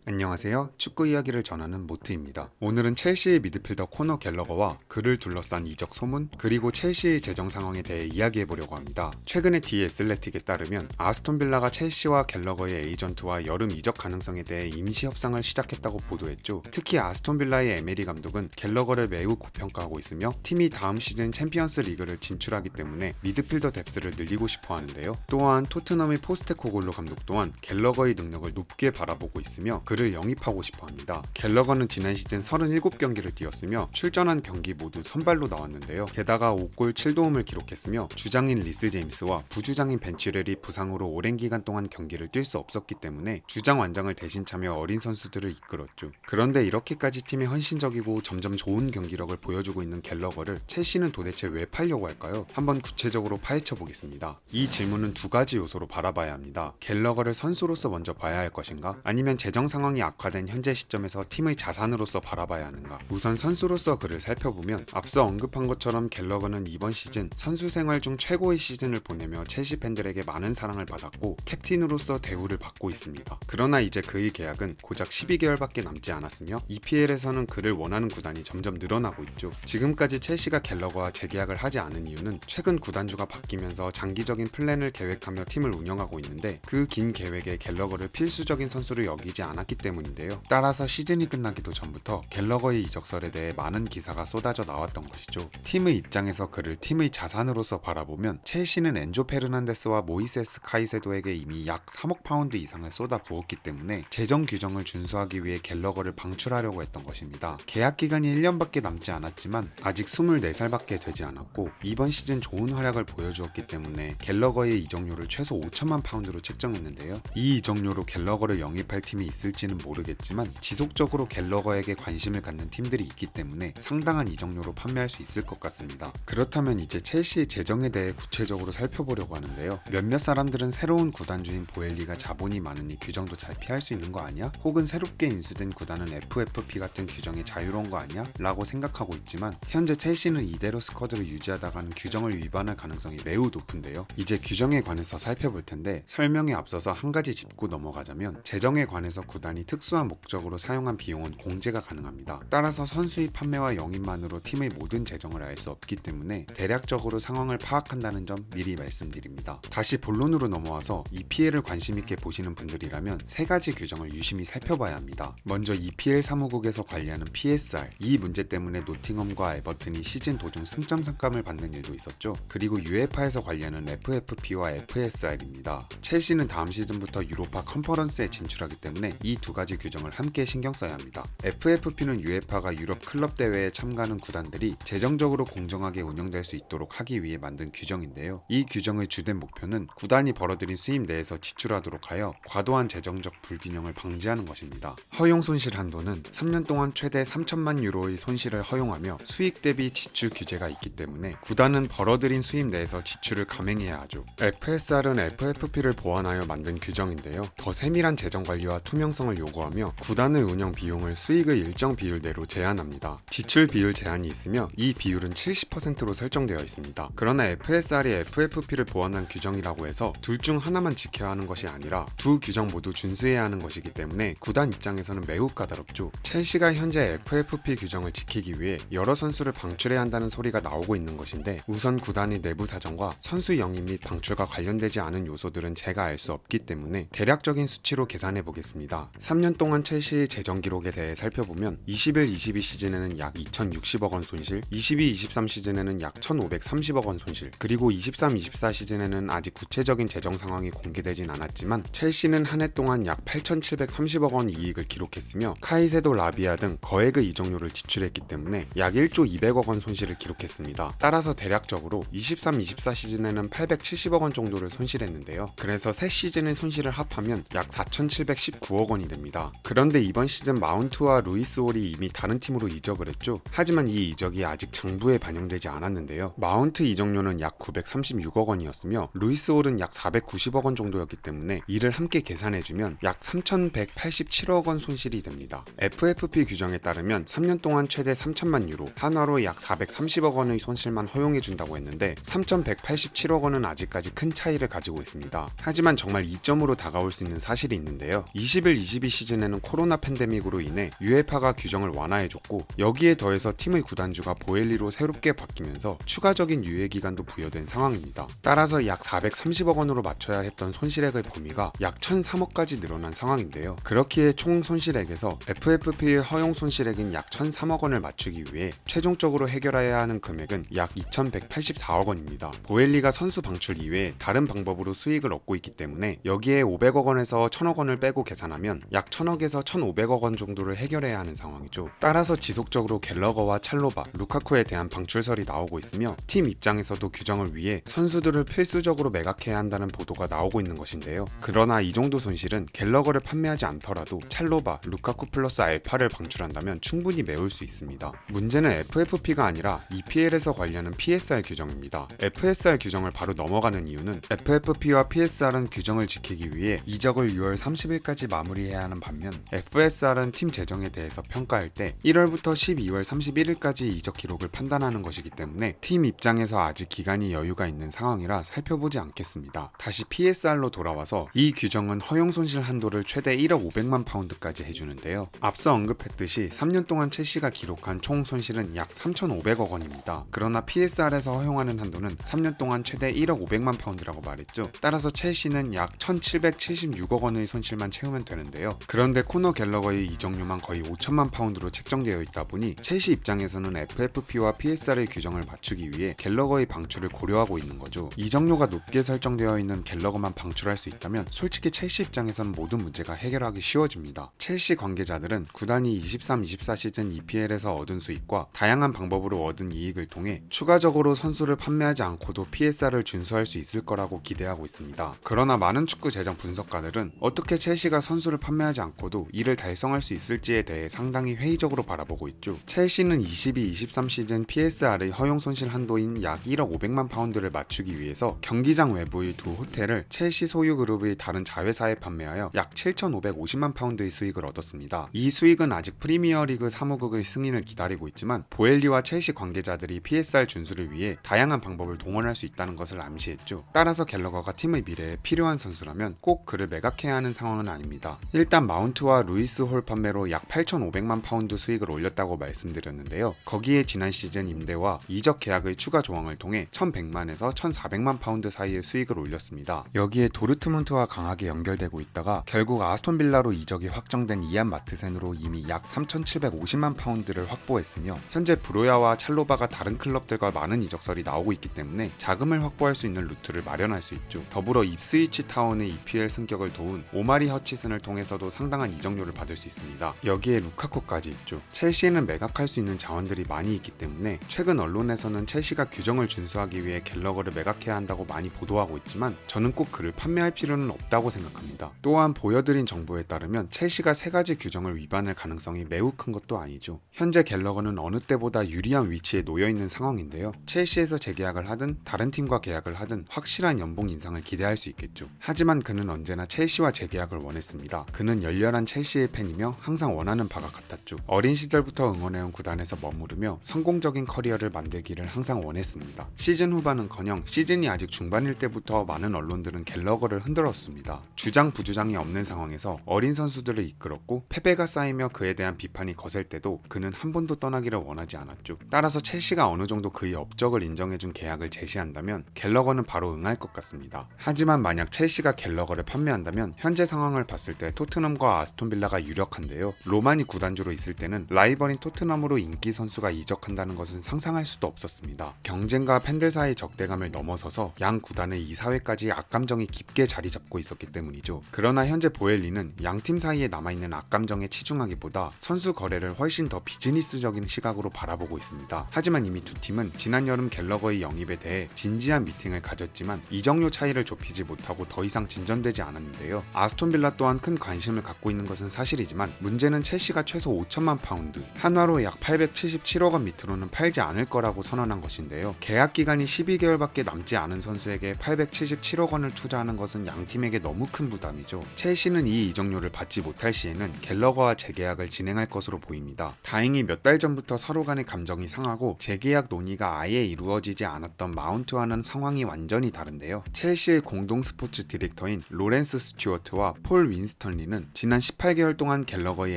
안녕하세요. 축구 이야기를 전하는 모트입니다. 오늘은 첼시의 미드필더 코너 갤러거와 그를 둘러싼 이적 소문, 그리고 첼시의 재정 상황에 대해 이야기해보려고 합니다. 최근에 디 애슬레틱에 따르면 아스톤 빌라가 첼시와 갤러거의 에이전트와 여름 이적 가능성에 대해 임시 협상을 시작했다고 보도했죠. 특히 아스톤 빌라의 에메리 감독은 갤러거를 매우 고평가하고 있으며 팀이 다음 시즌 챔피언스 리그를 진출하기 때문에 미드필더 뎁스를 늘리고 싶어 하는데요. 또한 토트넘의 포스테코글루 감독 또한 갤러거의 능력을 높게 바라보고 있으며 그를 영입하고 싶어 합니다. 갤러거는 지난 시즌 37경기를 뛰었으며 출전한 경기 모두 선발로 나왔는데요. 게다가 5골 7도움을 기록했으며 주장인 리스 제임스와 부주장인 벤치렐이 부상으로 오랜 기간 동안 경기를 뛸 수 없었기 때문에 주장 완장을 대신 차며 어린 선수들을 이끌었죠. 그런데 이렇게까지 팀이 헌신적이고 점점 좋은 경기력을 보여주고 있는 갤러거를 첼시는 도대체 왜 팔려고 할까요? 한번 구체적으로 파헤쳐 보겠습니다. 이 질문은 두 가지 요소로 바라봐야 합니다. 갤러거를 선수로서 먼저 봐야 할 것인가? 아니면 재정 상황이 악화된 현재 시점에서 팀의 자산으로서 바라봐야 하는가? 우선 선수로서 그를 살펴보면 앞서 언급한 것처럼 갤러거는 이번 시즌 선수 생활 중 최고의 시즌을 보내며 첼시 팬들에게 많은 사랑을 받았고 캡틴으로서 대우를 받고 있습니다. 그러나 이제 그의 계약은 고작 12개월밖에 남지 않았으며 EPL에서는 그를 원하는 구단이 점점 늘어나고 있죠. 지금까지 첼시가 갤러거와 재계약을 하지 않은 이유는 최근 구단주가 바뀌면서 장기적인 플랜을 계획하며 팀을 운영하고 있는데 그 긴 계획에 갤러거를 필수적인 선수로 여기지 않았기 때문인데요. 따라서 시즌이 끝나기도 전부터 갤러거의 이적설에 대해 많은 기사가 쏟아져 나왔던 것이죠. 팀의 입장에서 그를 팀의 자산으로서 바라보면 첼시는 엔조 페르난데스와 모이세스 카이세도에게 이미 약 3억 파운드 이상을 쏟아 부었기 때문에 재정 규정을 준수하기 위해 갤러거를 방출하려고 했던 것입니다. 계약 기간이 1년밖에 남지 않았지만 아직 24살밖에 되지 않았고 이번 시즌 좋은 활약을 보여주었기 때문에 갤러거의 이적료를 최소 5천만 파운드로 책정했는데요. 이 이적료로 갤러거를 영입할 팀이 있을지는 모르겠지만 지속적으로 갤러거에게 관심을 갖는 팀들이 있기 때문에 상당한 이적료로 판매할 수 있을 것 같습니다. 그렇다면 이제 첼시의 재정에 대해 구체적으로 살펴보려고 하는데요. 몇몇 사람들은 새로운 구단주인 보엘리가 자본이 많으니 규정도 잘 피할 수 있는 거 아니야? 혹은 새롭게 인수된 구단은 FFP 같은 규정에 자유로운 거 아니야? 라고 생각하고 있지만 현재 첼시는 이대로 스쿼드를 유지하다가는 규정을 위반할 가능성이 매우 높은데요. 이제 규정에 관해서 살펴볼 텐데 설명에 앞서서 한 가지 짚고 넘어가자면 재정에 관해서 구단이 특수한 목적으로 사용한 비용은 공제가 가능합니다. 따라서 선수의 판매와 영입만으로 팀의 모든 재정을 알 수 없기 때문에 대략적으로 상황을 파악한다는 점 미리 말씀드립니다. 다시 본론으로 넘어와서 EPL을 관심있게 보시는 분들이라면 세 가지 규정을 유심히 살펴봐야 합니다. 먼저 EPL 사무국에서 관리하는 PSR, 이 문제 때문에 노팅엄과 에버튼이 시즌 도중 승점 삭감을 받는 일도 있었죠. 그리고 UEFA에서 관리하는 FFP와 FSR입니다. 첼시는 다음 시즌부터 유로파 컨퍼런스에 진출하기 때문에 이 두 가지 규정을 함께 신경 써야 합니다. FFP는 UEFA가 유럽 클럽 대회에 참가하는 구단들이 재정적으로 공정하게 운영될 수 있도록 하기 위해 만든 규정인데요. 이 규정의 주된 목표는 구단이 벌어들인 수입 내에서 지출하도록 하여 과도한 재정적 불균형을 방지하는 것입니다. 허용 손실 한도는 3년 동안 최대 3천만 유로의 손실을 허용하며 수익 대비 지출 규제가 있기 때문에 구단은 벌어들인 수입 내에서 지출을 감행해야 하죠. FSR은 FFP를 보완하여 만든 규정인데요. 더 세밀한 재정 관리와 투명성을 요구하며 구단의 운영 비용을 수익의 일정 비율 내로 제한합니다. 지출 비율 제한이 있으며 이 비율은 70%로 설정되어 있습니다. 그러나 FSR이 FFP를 보완한 규정이라고 해서 둘 중 하나만 지켜야 하는 것이 아니라 두 규정 모두 준수해야 하는 것이기 때문에 구단 입장에서는 매우 까다롭죠. 첼시가 현재 FFP 규정을 지키기 위해 여러 선수를 방출해야 한다는 소리가 나오고 있는 것인데 우선 구단의 내부 사정과 선수 영입 및 방출과 관련되지 않은 요소들은 제가 알 수 없기 때문에 대략적인 수치로 계산해 보겠습니다. 3년 동안 첼시의 재정 기록에 대해 살펴보면 21-22 시즌에는 약 2,060억 원 손실, 22-23 시즌에는 약 1,530억 원 손실, 그리고 23-24 시즌에는 아직 구체적인 재정 상황이 공개되진 않았지만 첼시는 한 해 동안 약 8,730억 원 이익을 기록했으며 카이세도 라비아 등 거액의 이적료를 지출했기 때문에 약 1조 200억 원 손실을 기록했습니다. 따라서 대략적으로 23-24 시즌에는 870억 원 정도를 손실했는데요. 그래서 새 시즌의 손실을 합하면 약 4,719억 원이 됩니다. 그런데 이번 시즌 마운트와 루이스 홀이 이미 다른 팀으로 이적을 했죠. 하지만 이 이적이 아직 장부에 반영되지 않았는데요. 마운트 이적료는 약 936억 원이었으며 루이스 홀은 약 490억 원 정도였기 때문에 이를 함께 계산해주면 약 3,187억 원 손실이 됩니다. FFP 규정에 따르면 3년 동안 최대 3천만 유로, 한화로 약 430억 원의 손실만 허용해준다고 했는데 3,187억 원은 아직까지 큰 차이를 가지고 있습니다. 하지만 정말 이점으로 다가올 수 있는 사실이 있는데요. 21-22 2022 시즌에는 코로나 팬데믹으로 인해 UEFA가 규정을 완화해줬고 여기에 더해서 팀의 구단주가 보엘리로 새롭게 바뀌면서 추가적인 유예 기간도 부여된 상황입니다. 따라서 약 430억 원으로 맞춰야 했던 손실액의 범위가 약 1,003억까지 늘어난 상황인데요. 그렇기에 총 손실액에서 FFP의 허용 손실액인 약 1,003억 원을 맞추기 위해 최종적으로 해결해야 하는 금액은 약 2,184억 원입니다. 보엘리가 선수 방출 이외에 다른 방법으로 수익을 얻고 있기 때문에 여기에 500억 원에서 1,000억 원을 빼고 계산하면 약 1,000억에서 1,500억 원 정도를 해결해야 하는 상황이죠. 따라서 지속적으로 갤러거와 찰로바, 루카쿠에 대한 방출설이 나오고 있으며 팀 입장에서도 규정을 위해 선수들을 필수적으로 매각해야 한다는 보도가 나오고 있는 것인데요. 그러나 이 정도 손실은 갤러거를 판매하지 않더라도 찰로바, 루카쿠 플러스 알파를 방출한다면 충분히 메울 수 있습니다. 문제는 FFP가 아니라 EPL에서 관리하는 PSR 규정입니다. FSR 규정을 바로 넘어가는 이유는 FFP와 PSR은 규정을 지키기 위해 이적을 6월 30일까지 마무리해야 하는 반면 FSR은 팀 재정에 대해서 평가할 때 1월부터 12월 31일까지 이적 기록을 판단하는 것이기 때문에 팀 입장에서 아직 기간이 여유가 있는 상황이라 살펴보지 않겠습니다. 다시 PSR로 돌아와서 이 규정은 허용 손실 한도를 최대 1억 500만 파운드까지 해주는데요. 앞서 언급했듯이 3년 동안 첼시가 기록한 총 손실은 약 3,500억 원입니다. 그러나 PSR에서 허용하는 한도는 3년 동안 최대 1억 500만 파운드라고 말했죠. 따라서 첼시는 약 1,776억 원의 손실만 채우면 되는데요. 그런데 코너 갤러거의 이적료만 거의 5천만 파운드로 책정되어 있다 보니 첼시 입장에서는 FFP와 PSR의 규정을 맞추기 위해 갤러거의 방출을 고려하고 있는 거죠. 이적료가 높게 설정되어 있는 갤러거만 방출할 수 있다면 솔직히 첼시 입장에서는 모든 문제가 해결하기 쉬워집니다. 첼시 관계자들은 구단이 23-24 시즌 EPL에서 얻은 수익과 다양한 방법으로 얻은 이익을 통해 추가적으로 선수를 판매하지 않고도 PSR을 준수할 수 있을 거라고 기대하고 있습니다. 그러나 많은 축구 재정 분석가들은 어떻게 첼시가 선수를 판매하지 않고도 이를 달성할 수 있을지에 대해 상당히 회의적으로 바라보고 있죠. 첼시는 22-23 시즌 PSR의 허용 손실 한도인 약 1억 500만 파운드를 맞추기 위해서 경기장 외부의 두 호텔을 첼시 소유 그룹의 다른 자회사에 판매하여 약 7,550만 파운드의 수익을 얻었습니다. 이 수익은 아직 프리미어리그 사무국의 승인을 기다리고 있지만 보엘리와 첼시 관계자들이 PSR 준수를 위해 다양한 방법을 동원할 수 있다는 것을 암시했죠. 따라서 갤러거가 팀의 미래에 필요한 선수라면 꼭 그를 매각해야 하는 상황은 아닙니다. 일단 마운트와 루이스 홀 판매로 약 8,500만 파운드 수익을 올렸다고 말씀드렸는데요. 거기에 지난 시즌 임대와 이적 계약의 추가 조항을 통해 1,100만에서 1,400만 파운드 사이의 수익을 올렸습니다. 여기에 도르트문트와 강하게 연결되고 있다가 결국 아스톤 빌라로 이적이 확정된 이안 마트센으로 이미 약 3,750만 파운드를 확보했으며 현재 브로야와 찰로바가 다른 클럽들과 많은 이적설이 나오고 있기 때문에 자금을 확보할 수 있는 루트를 마련할 수 있죠. 더불어 입스위치 타운의 EPL 승격을 도운 오마리 허치슨을 통해서도 상당한 이적료를 받을 수 있습니다. 여기에 루카쿠까지 있죠. 첼시에는 매각할 수 있는 자원들이 많이 있기 때문에 최근 언론에서는 첼시가 규정을 준수하기 위해 갤러거를 매각해야 한다고 많이 보도하고 있지만 저는 꼭 그를 판매할 필요는 없다고 생각합니다. 또한 보여드린 정보에 따르면 첼시가 세 가지 규정을 위반할 가능성이 매우 큰 것도 아니죠. 현재 갤러거는 어느 때보다 유리한 위치에 놓여 있는 상황인데요. 첼시에서 재계약을 하든 다른 팀과 계약을 하든 확실한 연봉 인상을 기대할 수 있겠죠. 하지만 그는 언제나 첼시와 재계약을 원했습니다. 그는 열렬한 첼시의 팬이며 항상 원하는 바가 같았죠. 어린 시절부터 응원해온 구단에서 머무르며 성공적인 커리어를 만들기를 항상 원했습니다. 시즌 후반은커녕 시즌이 아직 중반일 때부터 많은 언론들은 갤러거를 흔들었습니다. 주장 부주장이 없는 상황에서 어린 선수들을 이끌었고 패배가 쌓이며 그에 대한 비판이 거셀 때도 그는 한 번도 떠나기를 원하지 않았죠. 따라서 첼시가 어느 정도 그의 업적을 인정해준 계약을 제시한다면 갤러거는 바로 응할 것 같습니다. 하지만 만약 첼시가 갤러거를 판매한다면 현재 상황을 봤을 때 토트넘과 아스톤 빌라가 유력한데요. 로만이 구단주로 있을 때는 라이벌인 토트넘으로 인기 선수가 이적한다는 것은 상상할 수도 없었습니다. 경쟁과 팬들 사이 적대감을 넘어서서 양 구단의 이사회까지 악감정이 깊게 자리 잡고 있었기 때문이죠. 그러나 현재 보엘리는 양팀 사이에 남아있는 악감정에 치중하기보다 선수 거래를 훨씬 더 비즈니스적인 시각으로 바라보고 있습니다. 하지만 이미 두 팀은 지난 여름 갤러거의 영입에 대해 진지한 미팅을 가졌지만 이적료 차이를 좁히지 못하고 더 이상 진전되지 않았는데요. 아스톤 빌라 또한 큰 관심을 갖고 있는 것은 사실이지만 문제는 첼시가 최소 5천만 파운드, 한화로 약 877억 원 밑으로는 팔지 않을 거라고 선언한 것인데요. 계약 기간이 12개월밖에 남지 않은 선수에게 877억 원을 투자하는 것은 양팀에게 너무 큰 부담이죠. 첼시는 이 이적료를 받지 못할 시에는 갤러거와 재계약을 진행할 것으로 보입니다. 다행히 몇 달 전부터 서로 간의 감정이 상하고 재계약 논의가 아예 이루어지지 않았던 마운트와는 상황이 완전히 다른데요. 첼시의 공동 스포츠 디렉터인 로렌스 스튜어트와 폴 윈스턴리는 찰리는 지난 18개월 동안 갤러거의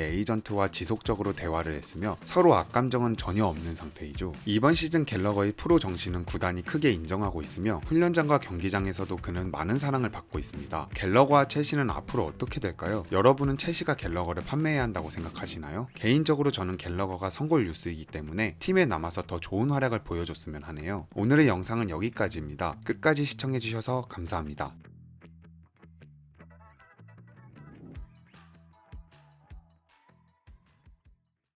에이전트와 지속적으로 대화를 했으며 서로 악감정은 전혀 없는 상태이죠. 이번 시즌 갤러거의 프로 정신은 구단이 크게 인정하고 있으며 훈련장과 경기장에서도 그는 많은 사랑을 받고 있습니다. 갤러거와 첼시는 앞으로 어떻게 될까요? 여러분은 첼시가 갤러거를 판매해야 한다고 생각하시나요? 개인적으로 저는 갤러거가 선골 뉴스이기 때문에 팀에 남아서 더 좋은 활약을 보여줬으면 하네요. 오늘의 영상은 여기까지입니다. 끝까지 시청해주셔서 감사합니다.